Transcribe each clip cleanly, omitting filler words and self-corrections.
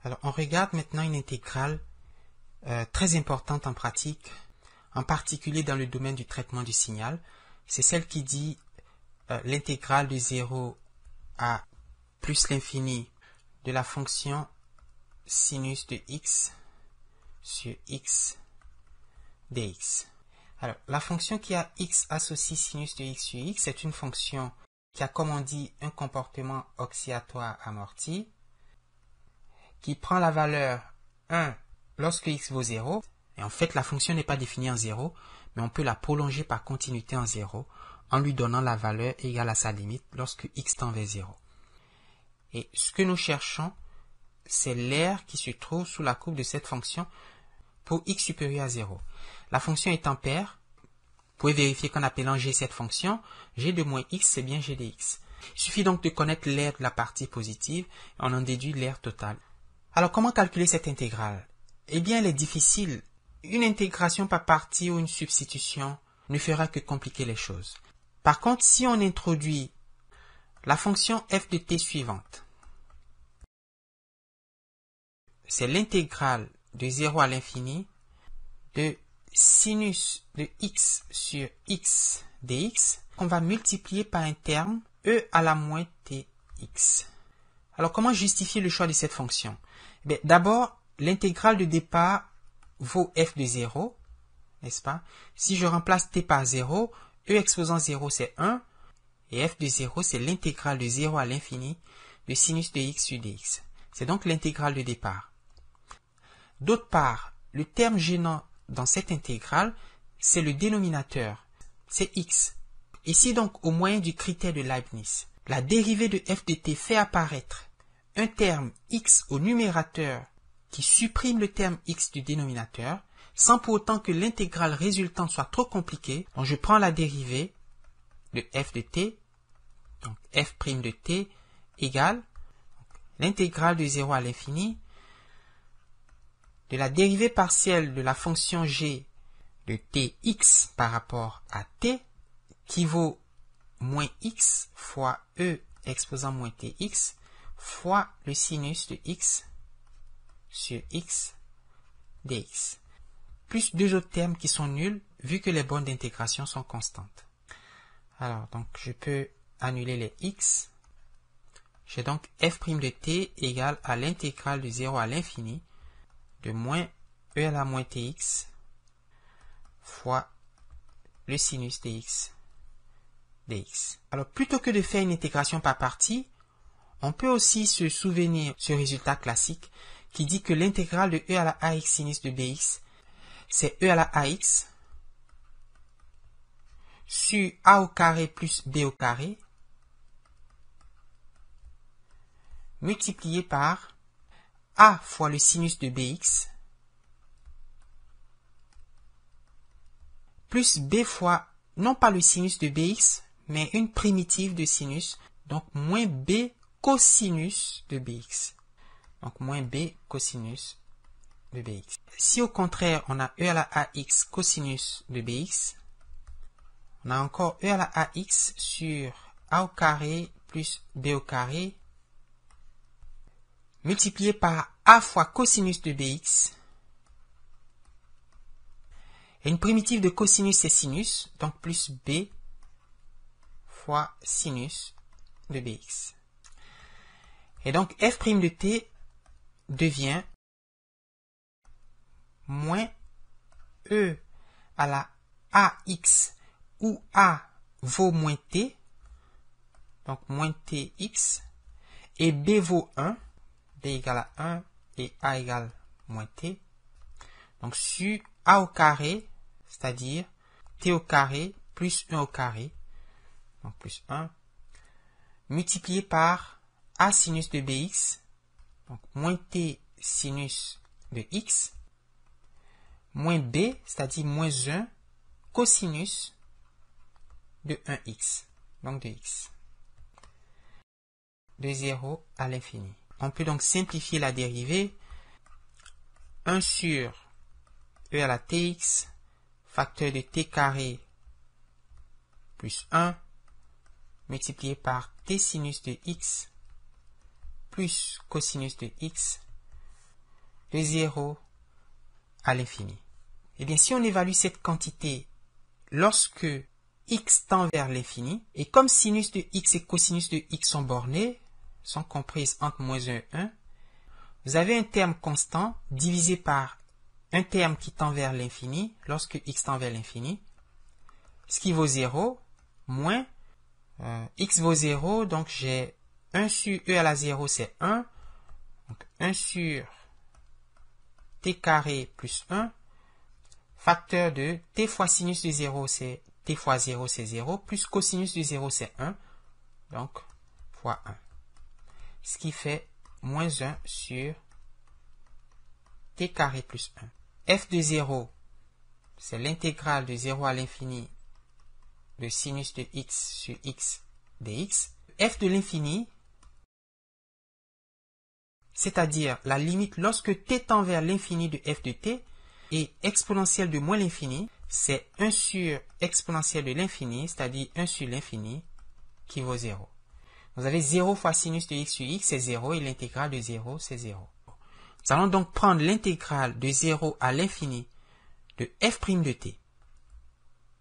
Alors, on regarde maintenant une intégrale très importante en pratique, en particulier dans le domaine du traitement du signal. C'est celle qui dit l'intégrale de 0 à plus l'infini de la fonction sinus de x sur x dx. Alors, la fonction qui a x associe sinus de x sur x, c'est une fonction qui a, comme on dit, un comportement oscillatoire amorti, qui prend la valeur 1 lorsque x vaut 0. Et en fait, la fonction n'est pas définie en 0, mais on peut la prolonger par continuité en 0 en lui donnant la valeur égale à sa limite lorsque x tend vers 0. Et ce que nous cherchons, c'est l'aire qui se trouve sous la courbe de cette fonction pour x supérieur à 0. La fonction étant paire, vous pouvez vérifier qu'en appelant g cette fonction, g de moins x, c'est bien g de x. Il suffit donc de connaître l'aire de la partie positive et on en déduit l'aire totale. Alors, comment calculer cette intégrale? Eh bien, elle est difficile. Une intégration par partie ou une substitution ne fera que compliquer les choses. Par contre, si on introduit la fonction f de t suivante, c'est l'intégrale de 0 à l'infini de sinus de x sur x dx qu'on va multiplier par un terme e à la moins tx. Alors, comment justifier le choix de cette fonction? D'abord, l'intégrale de départ vaut f de 0, n'est-ce pas? Si je remplace t par 0, e exposant 0 c'est 1, et f de 0 c'est l'intégrale de 0 à l'infini de sinus de x sur dx. C'est donc l'intégrale de départ. D'autre part, le terme gênant dans cette intégrale, c'est le dénominateur, c'est x. Ici donc, au moyen du critère de Leibniz, la dérivée de f de t fait apparaître un terme x au numérateur qui supprime le terme x du dénominateur, sans pour autant que l'intégrale résultante soit trop compliquée. Donc je prends la dérivée de f de t, donc f' de t égale l'intégrale de 0 à l'infini de la dérivée partielle de la fonction g de tx par rapport à t, qui vaut moins x fois e exposant moins tx, fois le sinus de x sur x dx, plus deux autres termes qui sont nuls, vu que les bornes d'intégration sont constantes. Alors, donc, je peux annuler les x. J'ai donc f' de t égale à l'intégrale de 0 à l'infini de moins e à la moins tx fois le sinus dx dx. Alors, plutôt que de faire une intégration par partie, on peut aussi se souvenir ce résultat classique qui dit que l'intégrale de e à la ax sinus de bx, c'est e à la ax sur a au carré plus b au carré multiplié par a fois le sinus de bx plus b fois, non pas le sinus de bx, mais une primitive de sinus, donc moins b cosinus de bx. Donc moins b cosinus de bx. Si au contraire on a e à la ax cosinus de bx, on a encore e à la ax sur a au carré plus b au carré multiplié par a fois cosinus de bx. Et une primitive de cosinus c'est sinus, donc plus b fois sinus de bx. Et donc f' de t devient moins e à la ax où a vaut moins t, donc moins tx, et b vaut 1, b égale à 1 et a égale moins t, donc sur a au carré, c'est-à-dire t au carré plus 1 au carré, donc plus 1, multiplié par a sinus de bx, donc moins t sinus de x, moins b, c'est-à-dire moins 1, cosinus de 1x, donc de x, de 0 à l'infini. On peut donc simplifier la dérivée. 1 sur e à la tx, facteur de t carré plus 1, multiplié par t sinus de x plus cosinus de x de 0 à l'infini. Eh bien, si on évalue cette quantité lorsque x tend vers l'infini, et comme sinus de x et cosinus de x sont bornés, sont comprises entre moins 1 et 1, vous avez un terme constant divisé par un terme qui tend vers l'infini, lorsque x tend vers l'infini, ce qui vaut 0, moins x vaut 0, donc j'ai 1 sur e à la 0, c'est 1, donc 1 sur t carré plus 1, facteur de t fois sinus de 0, c'est t fois 0, c'est 0, plus cosinus de 0, c'est 1, donc fois 1. Ce qui fait moins 1 sur t carré plus 1. F de 0, c'est l'intégrale de 0 à l'infini de sinus de x sur x dx. F de l'infini, c'est-à-dire la limite lorsque t tend vers l'infini de f de t, et exponentielle de moins l'infini, c'est 1 sur exponentielle de l'infini, c'est-à-dire 1 sur l'infini, qui vaut 0. Vous avez 0 fois sinus de x sur x, c'est 0, et l'intégrale de 0, c'est 0. Nous allons donc prendre l'intégrale de 0 à l'infini de f' de t.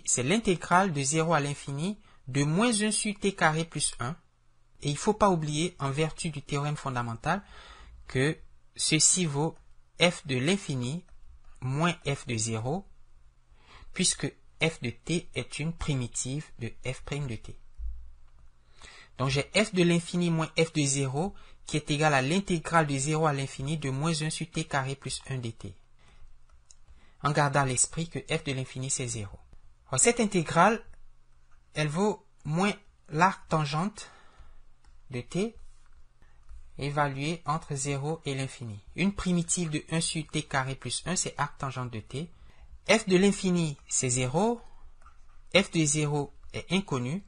C'est l'intégrale de 0 à l'infini de moins 1 sur t carré plus 1. Et il ne faut pas oublier, en vertu du théorème fondamental, que ceci vaut f de l'infini moins f de 0, puisque f de t est une primitive de f' de t. Donc j'ai f de l'infini moins f de 0 qui est égal à l'intégrale de 0 à l'infini de moins 1 sur t carré plus 1 dt. En gardant à l'esprit que f de l'infini c'est 0. Alors, cette intégrale, elle vaut moins l'arc tangente de t évalué entre 0 et l'infini. Une primitive de 1 sur t carré plus 1, c'est arc tangente de t. F de l'infini, c'est 0. F de 0 est inconnu.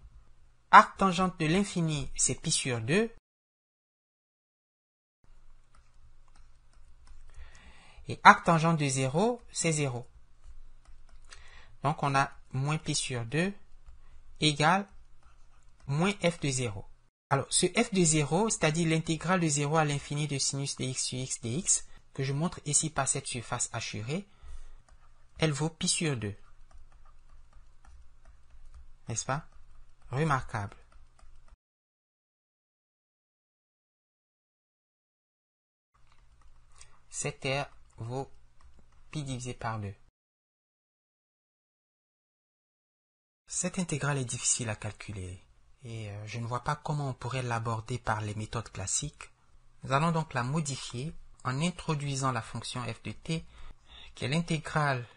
Arc tangente de l'infini, c'est pi sur 2. Et arc tangente de 0, c'est 0. Donc, on a moins pi sur 2 égale moins f de 0. Alors, ce f de 0, c'est-à-dire l'intégrale de 0 à l'infini de sinus de x sur x dx, que je montre ici par cette surface hachurée, elle vaut pi sur 2. N'est-ce pas? Remarquable. Cette r vaut pi divisé par 2. Cette intégrale est difficile à calculer et je ne vois pas comment on pourrait l'aborder par les méthodes classiques. Nous allons donc la modifier en introduisant la fonction f de t, qui est l'intégrale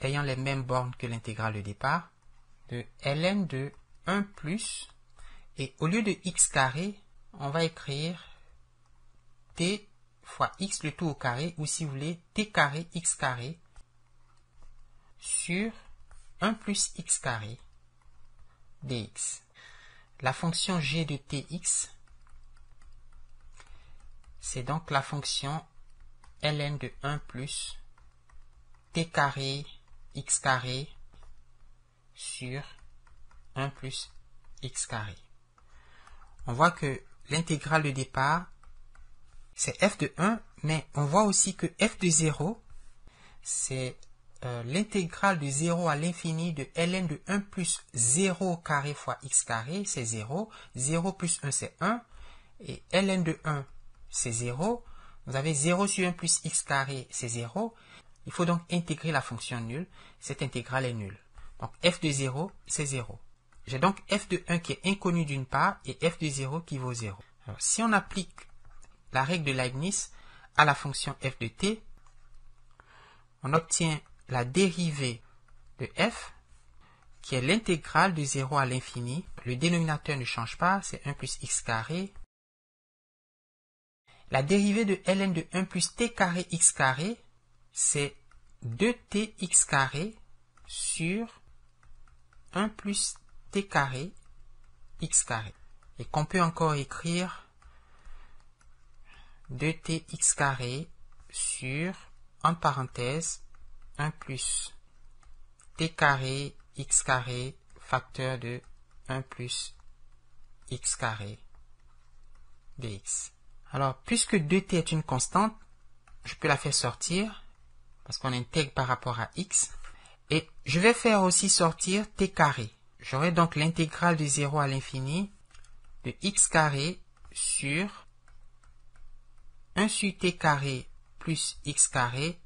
ayant les mêmes bornes que l'intégrale de départ, de ln de 1 plus, et au lieu de x carré, on va écrire t fois x le tout au carré, ou si vous voulez, t carré x carré sur 1 plus x carré dx. La fonction g de tx, c'est donc la fonction ln de 1 plus t carré x carré sur 1 plus x carré. On voit que l'intégrale de départ, c'est f de 1, mais on voit aussi que f de 0, c'est l'intégrale de 0 à l'infini de ln de 1 plus 0 carré fois x carré, c'est 0. 0 plus 1, c'est 1. Et ln de 1, c'est 0. Vous avez 0 sur 1 plus x carré, c'est 0. Il faut donc intégrer la fonction nulle. Cette intégrale est nulle. Donc f de 0, c'est 0. J'ai donc f de 1 qui est inconnu d'une part et f de 0 qui vaut 0. Alors, si on applique la règle de Leibniz à la fonction f de t, on obtient la dérivée de f, qui est l'intégrale de 0 à l'infini. Le dénominateur ne change pas, c'est 1 plus x carré. La dérivée de ln de 1 plus t carré x carré, c'est 2tx carré sur 1 plus t carré x carré. Et qu'on peut encore écrire 2tx carré sur, entre parenthèses, 1 plus t carré x carré facteur de 1 plus x carré dx. Alors, puisque 2t est une constante, je peux la faire sortir parce qu'on intègre par rapport à x. Et je vais faire aussi sortir t carré. J'aurai donc l'intégrale de 0 à l'infini de x carré sur 1 sur t carré plus x carré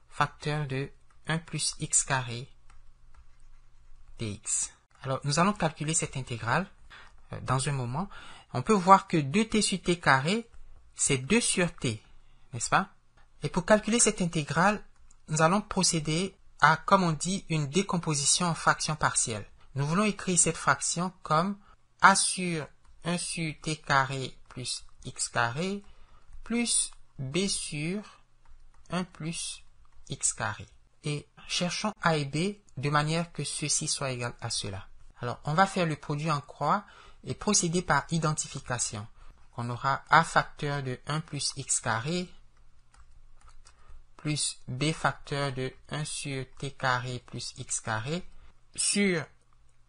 facteur de 1 plus x carré dx. Alors, nous allons calculer cette intégrale dans un moment. On peut voir que 2t sur t carré, c'est 2 sur t, n'est-ce pas? Et pour calculer cette intégrale, nous allons procéder à, comme on dit, une décomposition en fractions partielles. Nous voulons écrire cette fraction comme a sur 1 sur t carré plus x carré plus b sur 1 plus x carré. Et cherchons a et b de manière que ceci soit égal à cela. Alors, on va faire le produit en croix et procéder par identification. On aura a facteur de 1 plus x carré plus b facteur de 1 sur t carré plus x carré sur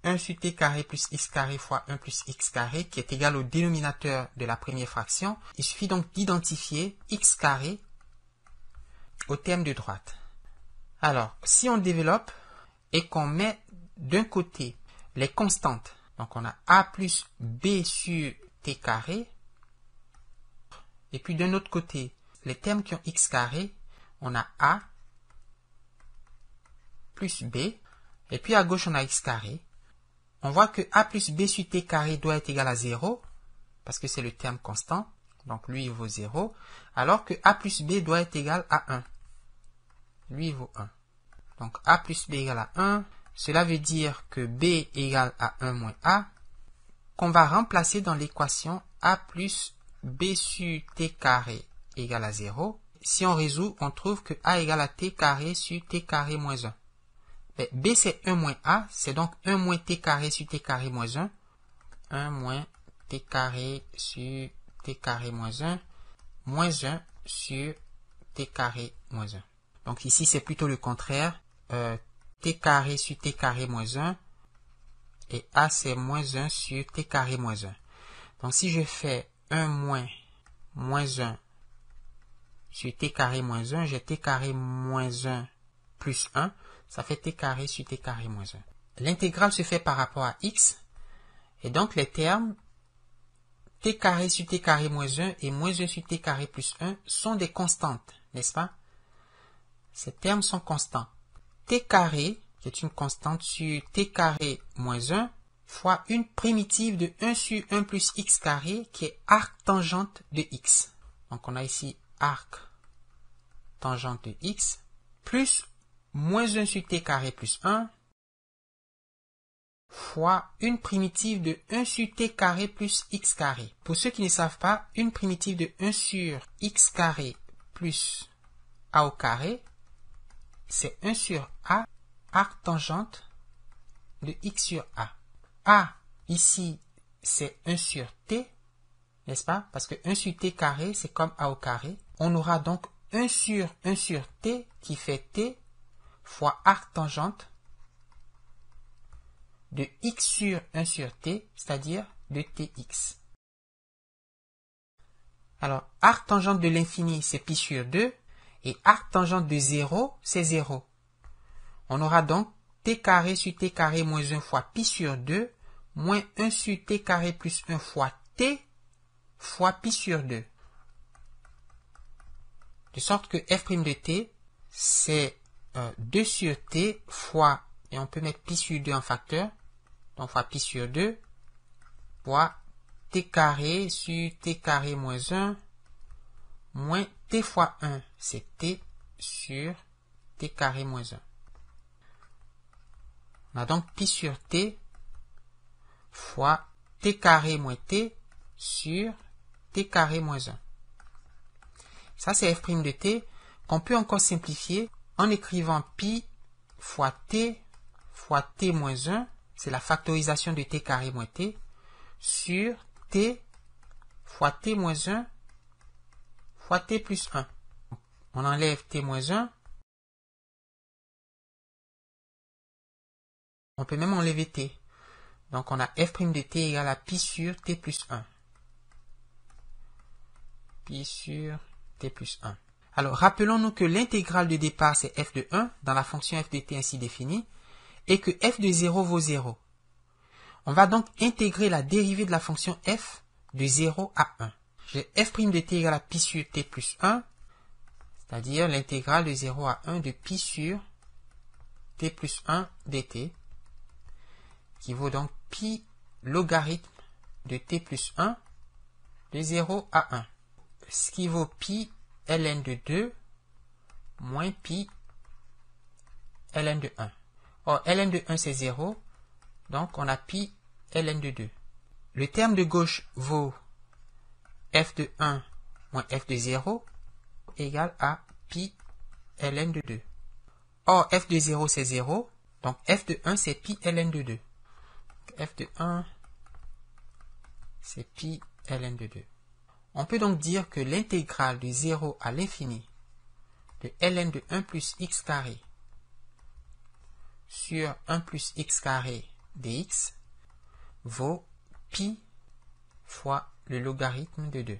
1 sur t carré plus x carré fois 1 plus x carré qui est égal au dénominateur de la première fraction. Il suffit donc d'identifier x carré au terme de droite. Alors, si on développe et qu'on met d'un côté les constantes, donc on a a plus b sur t carré, et puis d'un autre côté, les termes qui ont x carré, on a a plus b, et puis à gauche on a x carré. On voit que a plus b sur t carré doit être égal à 0, parce que c'est le terme constant, donc lui il vaut 0, alors que a plus b doit être égal à 1. Lui il vaut 1. Donc a plus b égale à 1, cela veut dire que b égale à 1 moins a, qu'on va remplacer dans l'équation a plus b sur t carré égale à 0. Si on résout, on trouve que a égale à t carré sur t carré moins 1. Mais b c'est 1 moins a, c'est donc 1 moins t carré sur t carré moins 1. 1 moins t carré sur t carré moins 1, moins 1 sur t carré moins 1. Donc ici c'est plutôt le contraire. T carré sur t carré moins 1 et a c'est moins 1 sur t carré moins 1. Donc si je fais 1 moins 1 sur t carré moins 1, j'ai t carré moins 1 plus 1, ça fait t carré sur t carré moins 1. L'intégrale se fait par rapport à x, et donc les termes t carré sur t carré moins 1 et moins 1 sur t carré plus 1 sont des constantes, n'est-ce pas? Ces termes sont constants. T carré, qui est une constante, sur t carré moins 1, fois une primitive de 1 sur 1 plus x carré, qui est arc tangente de x. Donc on a ici arc tangente de x, plus moins 1 sur t carré plus 1, fois une primitive de 1 sur t carré plus x carré. Pour ceux qui ne savent pas, une primitive de 1 sur x carré plus a au carré, c'est 1 sur a, arc tangente de x sur a. A, ici, c'est 1 sur t, n'est-ce pas? Parce que 1 sur t carré, c'est comme a au carré. On aura donc 1 sur t qui fait t fois arc tangente de x sur 1 sur t, c'est-à-dire de tx. Alors, arc tangente de l'infini, c'est pi sur 2. Et arc tangente de 0, c'est 0. On aura donc t carré sur t carré moins 1 fois pi sur 2, moins 1 sur t carré plus 1 fois t, fois pi sur 2. De sorte que f' de t, c'est 2 sur t fois, et on peut mettre pi sur 2 en facteur, donc fois pi sur 2, fois t carré sur t carré moins 1, moins t fois 1, c'est t sur t carré moins 1. On a donc pi sur t fois t carré moins t sur t carré moins 1. Ça, c'est f' de t qu'on peut encore simplifier en écrivant pi fois t moins 1, c'est la factorisation de t carré moins t, sur t fois t moins 1 fois t plus 1. On enlève t moins 1. On peut même enlever t. Donc on a f' de t égale à pi sur t plus 1. Pi sur t plus 1. Alors, rappelons-nous que l'intégrale de départ, c'est f de 1 dans la fonction f de t ainsi définie, et que f de 0 vaut 0. On va donc intégrer la dérivée de la fonction f de 0 à 1. J'ai f' de t égale à pi sur t plus 1, c'est-à-dire l'intégrale de 0 à 1 de pi sur t plus 1 dt, qui vaut donc pi logarithme de t plus 1 de 0 à 1, ce qui vaut pi ln de 2 moins pi ln de 1. Or, ln de 1 c'est 0, donc on a pi ln de 2. Le terme de gauche vaut f de 1 moins f de 0 égale à pi ln de 2. Or, f de 0 c'est 0, donc f de 1 c'est pi ln de 2. F de 1 c'est pi ln de 2. On peut donc dire que l'intégrale de 0 à l'infini de ln de 1 plus x carré sur 1 plus x carré dx vaut pi fois le logarithme de 2.